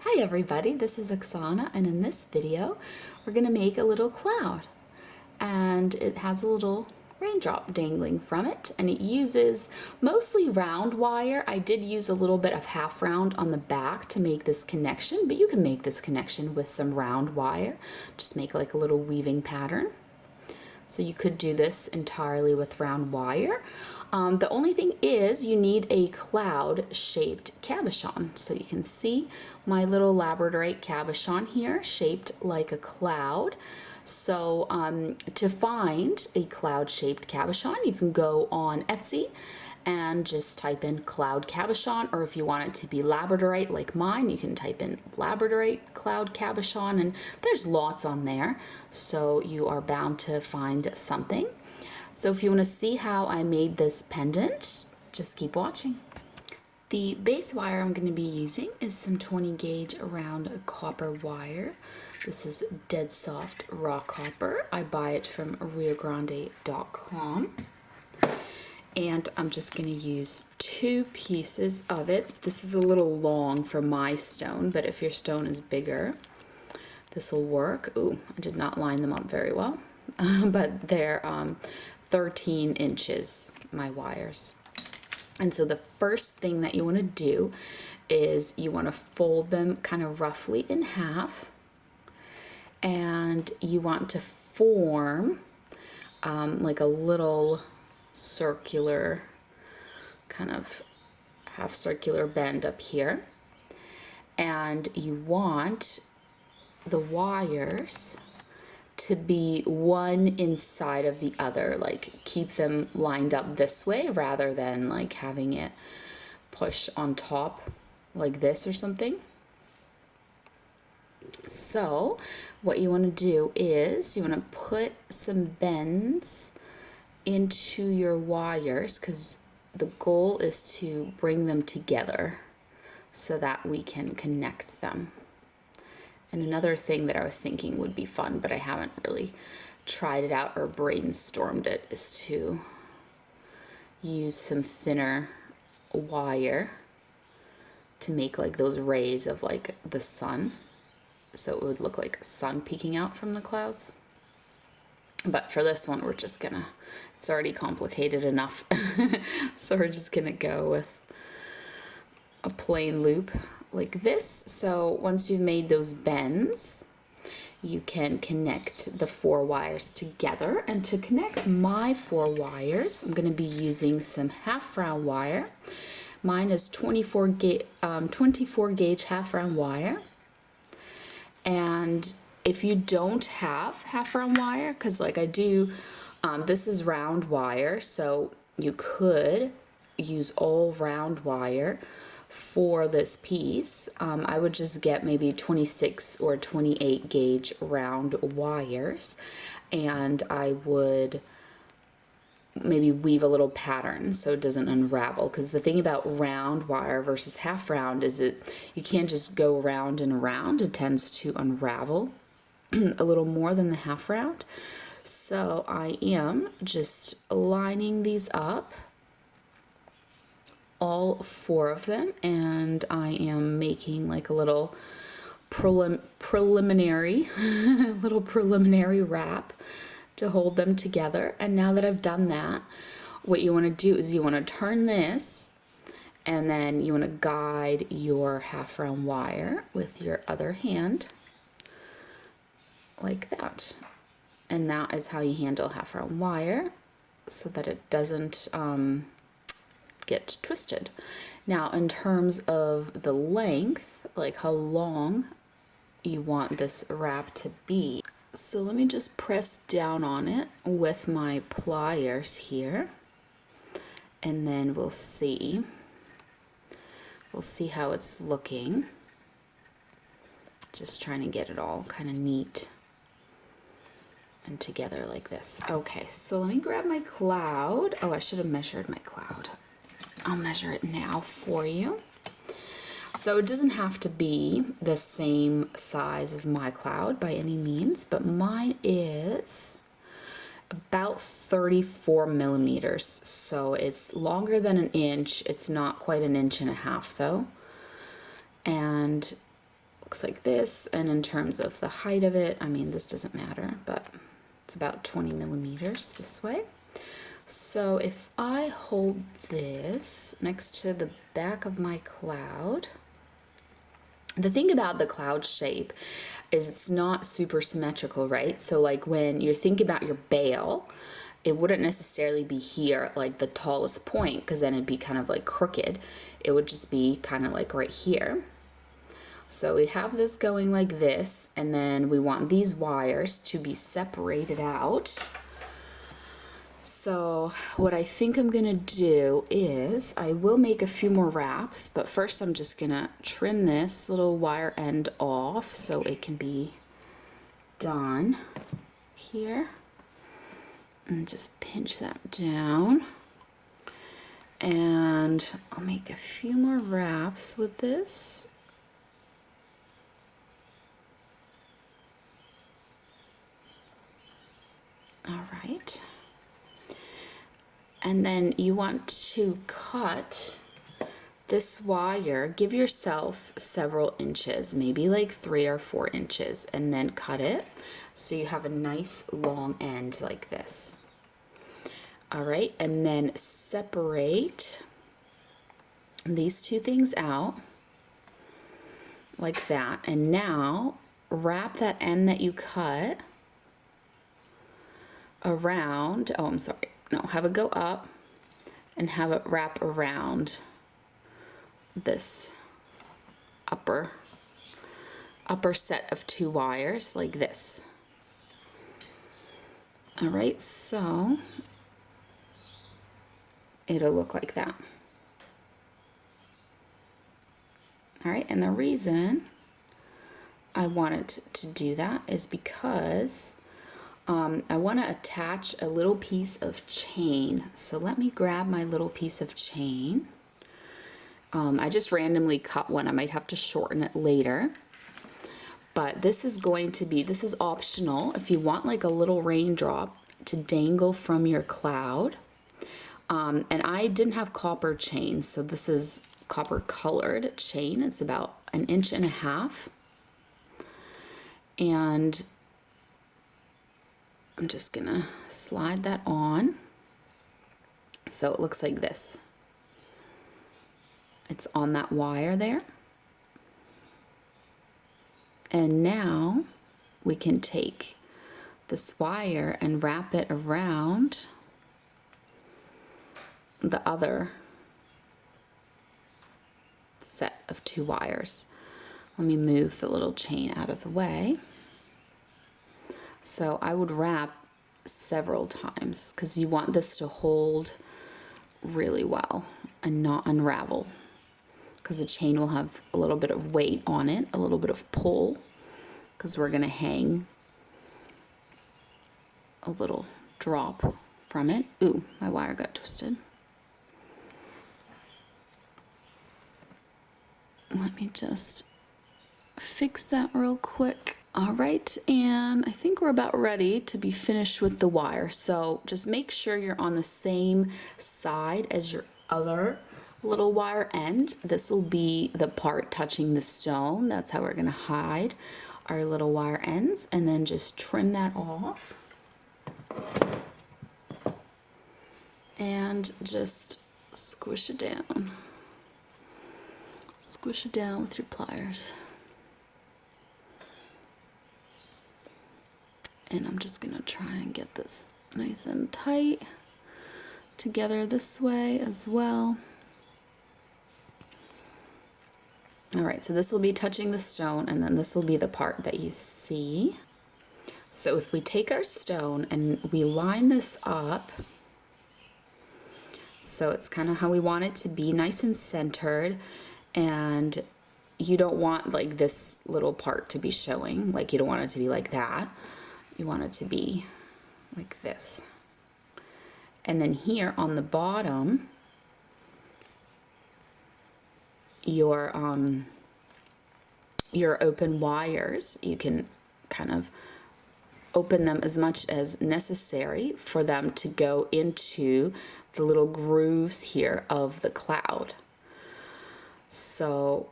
Hi everybody, this is Oksana, and in this video we're going to make a little cloud, and it has a little raindrop dangling from it, and it uses mostly round wire. I did use a little bit of half round on the back to make this connection, but you can make this connection with some round wire. Just make like a little weaving pattern. So you could do this entirely with round wire. The only thing is you need a cloud-shaped cabochon. So you can see my little Labradorite cabochon here, shaped like a cloud. So to find a cloud-shaped cabochon, you can go on Etsy and just type in cloud cabochon, or if you want it to be Labradorite like mine, you can type in Labradorite cloud cabochon, and there's lots on there, so you are bound to find something. So if you want to see how I made this pendant, just keep watching. The base wire I'm going to be using is some 20 gauge round copper wire. This is dead soft raw copper. I buy it from riogrande.com. And I'm just going to use 2 pieces of it. This is a little long for my stone, but if your stone is bigger, this will work. Ooh, I did not line them up very well, but they're 13 inches, my wires. And so the first thing that you want to do is you want to fold them kind of roughly in half, and you want to form like a little circular, kind of half circular bend up here, and you want the wires to be one inside of the other, like keep them lined up this way rather than like having it push on top like this or something. So what you want to do is you want to put some bends into your wires, because the goal is to bring them together so that we can connect them. And another thing that I was thinking would be fun, but I haven't really tried it out or brainstormed it, is to use some thinner wire to make like those rays of like the sun, so it would look like sun peeking out from the clouds. But for this one, we're just gonna, it's already complicated enough. So we're just gonna go with a plain loop like this. So once you've made those bends, you can connect the 4 wires together. And to connect my 4 wires, I'm gonna be using some half round wire. Mine is 24 gauge half round wire. And if you don't have half round wire, because like I do, this is round wire, so you could use all round wire for this piece. I would just get maybe 26 or 28 gauge round wires, and I would maybe weave a little pattern so it doesn't unravel, because the thing about round wire versus half round is you can't just go around and around. It tends to unravel a little more than the half round. So I am just lining these up, all 4 of them, and I am making like a little preliminary little preliminary wrap to hold them together. And now that I've done that, what you want to do is you want to turn this, and then you want to guide your half round wire with your other hand like that. And that is how you handle half round wire, so that it doesn't get twisted. Now in terms of the length, like how long you want this wrap to be, so let me just press down on it with my pliers here, and then we'll see how it's looking. Just trying to get it all kind of neat and together like this. Okay, so let me grab my cloud. Oh, I should have measured my cloud. I'll measure it now for you. So it doesn't have to be the same size as my cloud by any means, but mine is about 34 millimeters. So it's longer than an inch. It's not quite an inch and a half though. And looks like this. And in terms of the height of it, I mean, this doesn't matter, but it's about 20 millimeters this way. So if I hold this next to the back of my cloud, the thing about the cloud shape is it's not super symmetrical, right? So like when you're thinking about your bale, it wouldn't necessarily be here at like the tallest point, because then it'd be kind of like crooked. It would just be kind of like right here. So we have this going like this, and then we want these wires to be separated out. So what I think I'm gonna do is I will make a few more wraps, but first I'm just gonna trim this little wire end off so it can be done here. And just pinch that down. And I'll make a few more wraps with this. All right. And then you want to cut this wire, give yourself several inches, maybe like 3 or 4 inches, and then cut it so you have a nice long end like this. All right, and then separate these two things out like that. And now wrap that end that you cut around, oh, I'm sorry. No, have it go up and have it wrap around this upper set of 2 wires like this. All right, so it'll look like that. All right, and the reason I wanted to do that is because I want to attach a little piece of chain. So let me grab my little piece of chain. I just randomly cut one. I might have to shorten it later. But this is optional if you want like a little raindrop to dangle from your cloud. And I didn't have copper chain, so this is copper colored chain. It's about 1.5 inches. And I'm just gonna slide that on so it looks like this. It's on that wire there. And now we can take this wire and wrap it around the other set of 2 wires. Let me move the little chain out of the way. So I would wrap several times because you want this to hold really well and not unravel, because the chain will have a little bit of weight on it, a little bit of pull, because we're going to hang a little drop from it. Ooh, my wire got twisted. Let me just fix that real quick. All right, and I think we're about ready to be finished with the wire. So just make sure you're on the same side as your other little wire end. This will be the part touching the stone. That's how we're gonna hide our little wire ends, and then just trim that off. And just squish it down. Squish it down with your pliers. And I'm just gonna try and get this nice and tight together this way as well. All right, so this will be touching the stone, and then this will be the part that you see. So if we take our stone and we line this up, so it's kind of how we want it to be, nice and centered, and you don't want like this little part to be showing, like you don't want it to be like that. You want it to be like this. And then here on the bottom, your open wires, you can kind of open them as much as necessary for them to go into the little grooves here of the cloud. So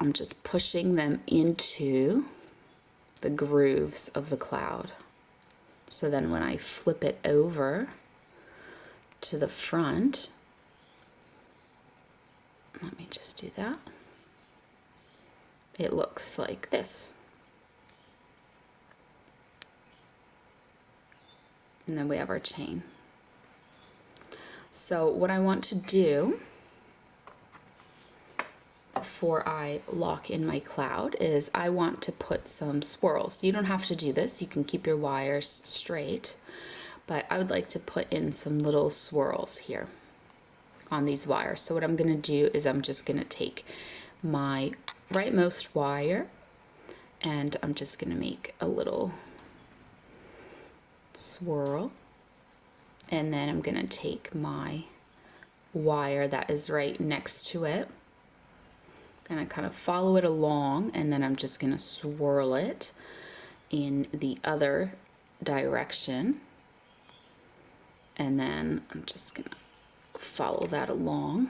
I'm just pushing them into the grooves of the cloud. So then when I flip it over to the front, let me just do that. It looks like this. And then we have our chain. So what I want to do before I lock in my cloud is I want to put some swirls. You don't have to do this, you can keep your wires straight, but I would like to put in some little swirls here on these wires. So what I'm going to do is I'm just going to take my rightmost wire and I'm just going to make a little swirl, and then I'm going to take my wire that is right next to it, gonna kind of follow it along, and then I'm just gonna swirl it in the other direction, and then I'm just gonna follow that along.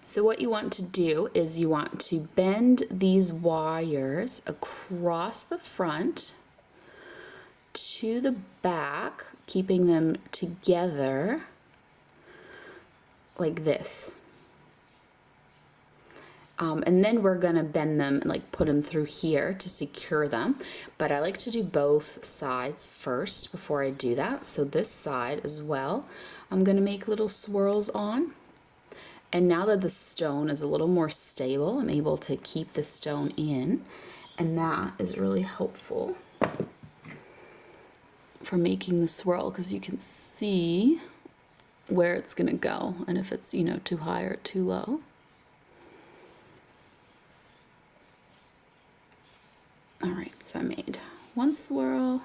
So what you want to do is you want to bend these wires across the front to the back, keeping them together like this. And then we're gonna bend them and like put them through here to secure them. But I like to do both sides first before I do that. So this side as well, I'm gonna make little swirls on. And now that the stone is a little more stable, I'm able to keep the stone in. And that is really helpful for making the swirl, because you can see where it's gonna go and if it's, you know, too high or too low. All right, so I made one swirl,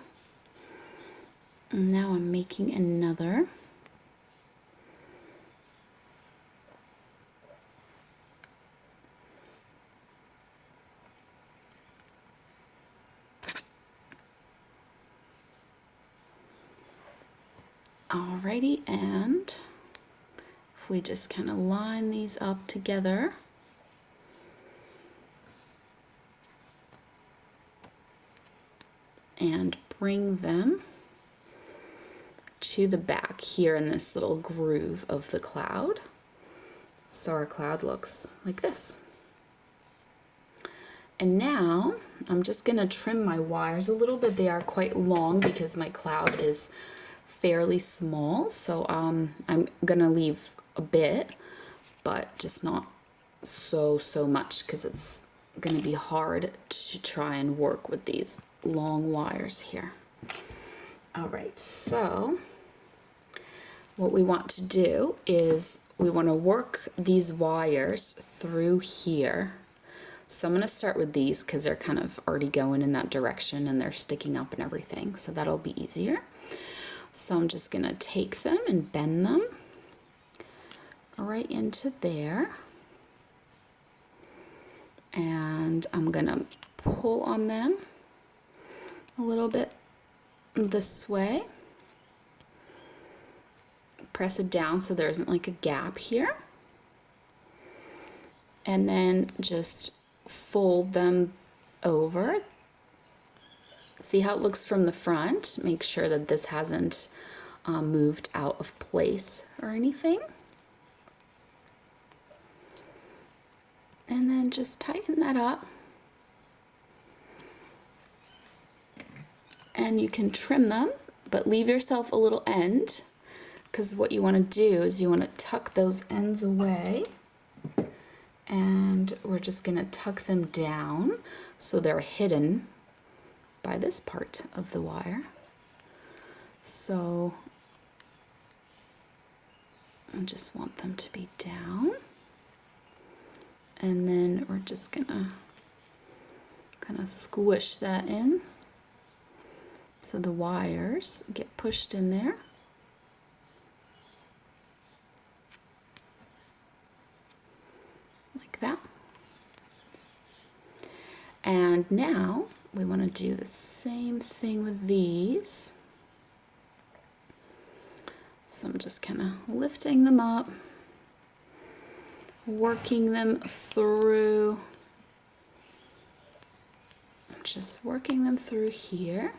and now I'm making another. Alrighty, and if we just kind of line these up together, and bring them to the back here in this little groove of the cloud. So our cloud looks like this. And now I'm just gonna trim my wires a little bit. They are quite long because my cloud is fairly small. So I'm gonna leave a bit, but just not so much, because it's gonna be hard to try and work with these long wires here. All right, so what we want to do is we want to work these wires through here. So I'm going to start with these because they're kind of already going in that direction and they're sticking up and everything, so that'll be easier. So I'm just going to take them and bend them right into there, and I'm going to pull on them a little bit this way, press it down so there isn't like a gap here, and then just fold them over. See how it looks from the front? Make sure that this hasn't moved out of place or anything, and then just tighten that up. And you can trim them, but leave yourself a little end, because what you want to do is you want to tuck those ends away, and we're just going to tuck them down so they're hidden by this part of the wire. So I just want them to be down, and then we're just going to kind of squish that in so the wires get pushed in there. Like that. And now we want to do the same thing with these. So I'm just kind of lifting them up, working them through just working them through here.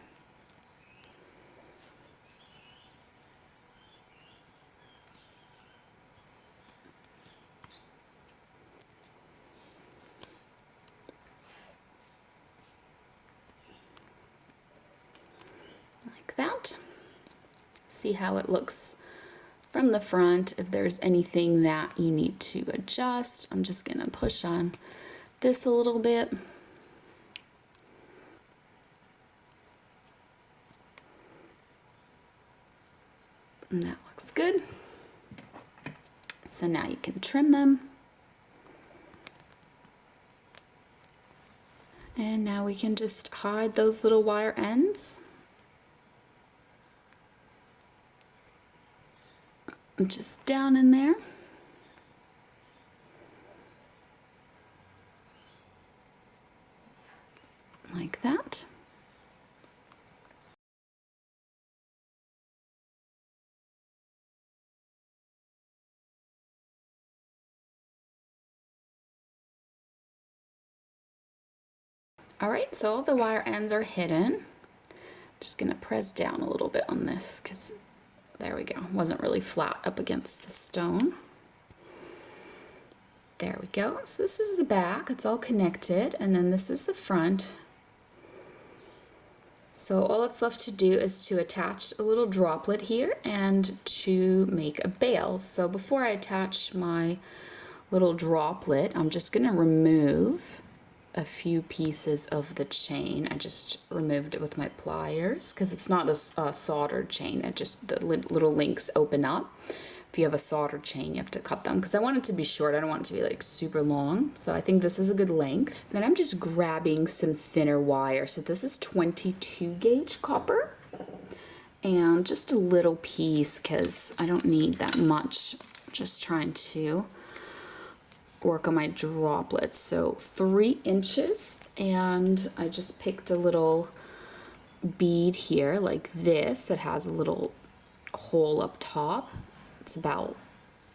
Like that. See how it looks from the front. If there's anything that you need to adjust, I'm just gonna push on this a little bit. And that looks good. So now you can trim them. And now we can just hide those little wire ends. Just down in there. Like that. All right, so all the wire ends are hidden. Just gonna press down a little bit on this because there we go. Wasn't really flat up against the stone. There we go. So this is the back. It's all connected, and then this is the front. So all that's left to do is to attach a little droplet here and to make a bail. So before I attach my little droplet, I'm just gonna remove a few pieces of the chain. I just removed it with my pliers because it's not a soldered chain. It just, the little links open up. If you have a soldered chain, you have to cut them because I want it to be short. I don't want it to be like super long. So I think this is a good length. Then I'm just grabbing some thinner wire. So this is 22 gauge copper and just a little piece because I don't need that much. Just trying to work on my droplets. So 3 inches, and I just picked a little bead here like this that has a little hole up top. It's about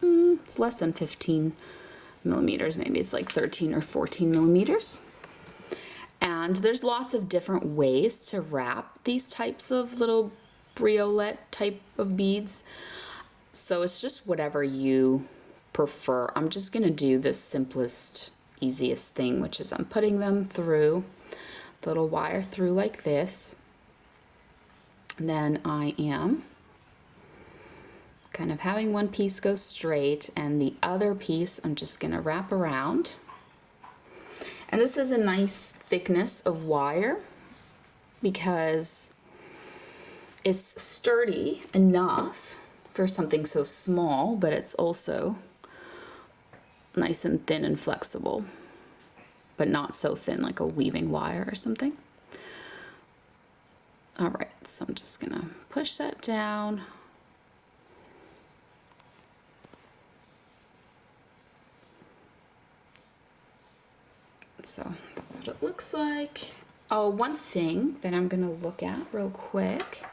it's less than 15 millimeters, maybe it's like 13 or 14 millimeters. And there's lots of different ways to wrap these types of little briolette type of beads, so it's just whatever you prefer. I'm just gonna do the simplest, easiest thing, which is I'm putting them through the little wire through like this. And then I am kind of having one piece go straight and the other piece I'm just gonna wrap around. And this is a nice thickness of wire because it's sturdy enough for something so small, but it's also nice and thin and flexible, but not so thin like a weaving wire or something. All right, so I'm just gonna push that down. So that's what it looks like. Oh, one thing that I'm gonna look at real quick,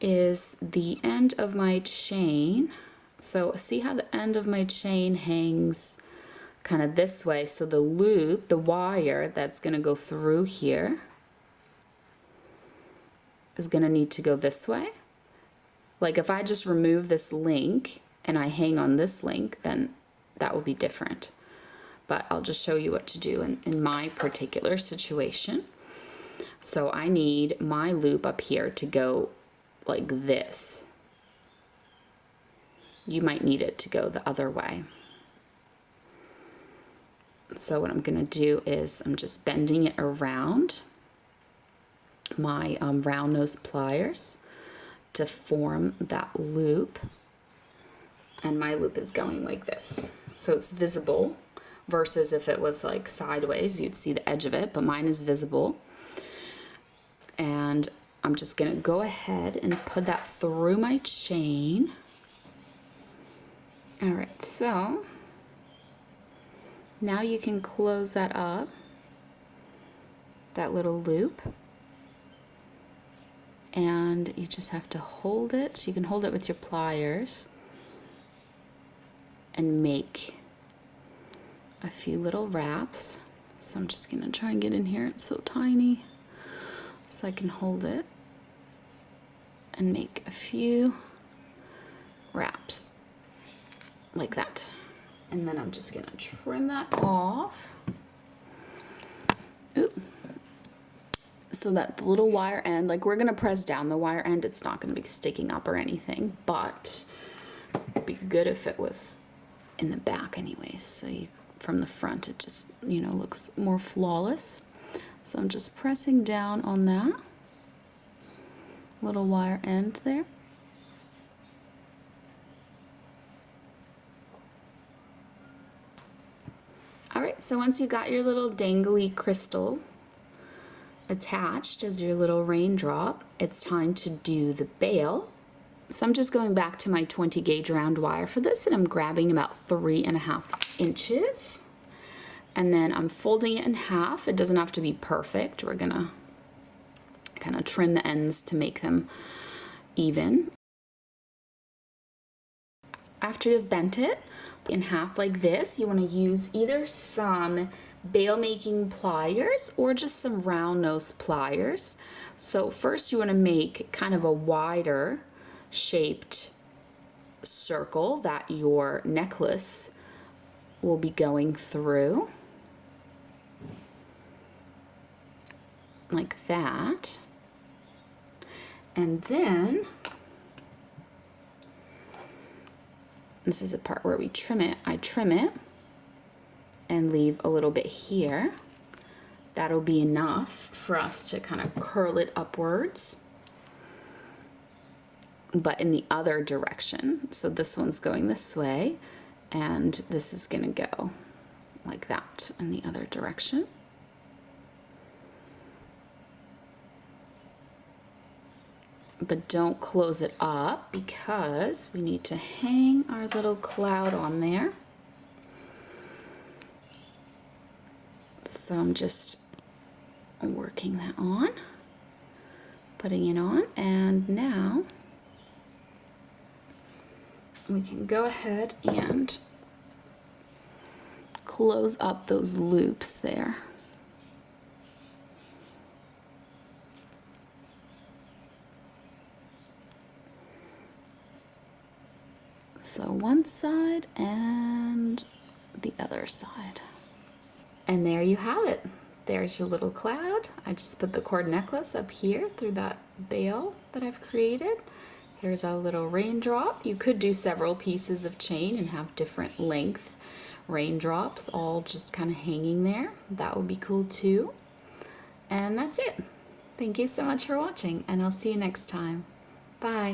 is the end of my chain. So see how the end of my chain hangs kind of this way. So the loop, the wire that's gonna go through here is gonna need to go this way. Like if I just remove this link and I hang on this link, then that will be different. But I'll just show you what to do in my particular situation. So I need my loop up here to go like this. You might need it to go the other way. So what I'm gonna do is I'm just bending it around my round nose pliers to form that loop. And my loop is going like this. So it's visible versus if it was like sideways, you'd see the edge of it, but mine is visible. And I'm just gonna go ahead and put that through my chain. All right, so now you can close that up, that little loop, and you just have to hold it. You can hold it with your pliers and make a few little wraps. So I'm just gonna try and get in here. It's so tiny. So I can hold it and make a few wraps like that. And then I'm just gonna trim that off. Ooh. So that the little wire end, like we're gonna press down the wire end, it's not gonna be sticking up or anything, but it'd be good if it was in the back anyways. So from the front, it just, looks more flawless. So I'm just pressing down on that little wire end there. All right, so once you got your little dangly crystal attached as your little raindrop, it's time to do the bail. So I'm just going back to my 20 gauge round wire for this, and I'm grabbing about 3.5 inches. And then I'm folding it in half. It doesn't have to be perfect. We're gonna kind of trim the ends to make them even. After you've bent it in half like this, you want to use either some bail making pliers or just some round nose pliers. So first you want to make kind of a wider shaped circle that your necklace will be going through, like that. And then this is the part where we trim it. I trim it and leave a little bit here. That'll be enough for us to kind of curl it upwards, but in the other direction. So this one's going this way, and this is gonna go like that in the other direction. But don't close it up because we need to hang our little cloud on there. So I'm just working that on, putting it on, and now we can go ahead and close up those loops there. So one side and the other side. And there you have it. There's your little cloud. I just put the cord necklace up here through that bail that I've created. Here's our little raindrop. You could do several pieces of chain and have different length raindrops all just kind of hanging there. That would be cool too. And that's it. Thank you so much for watching, and I'll see you next time. Bye.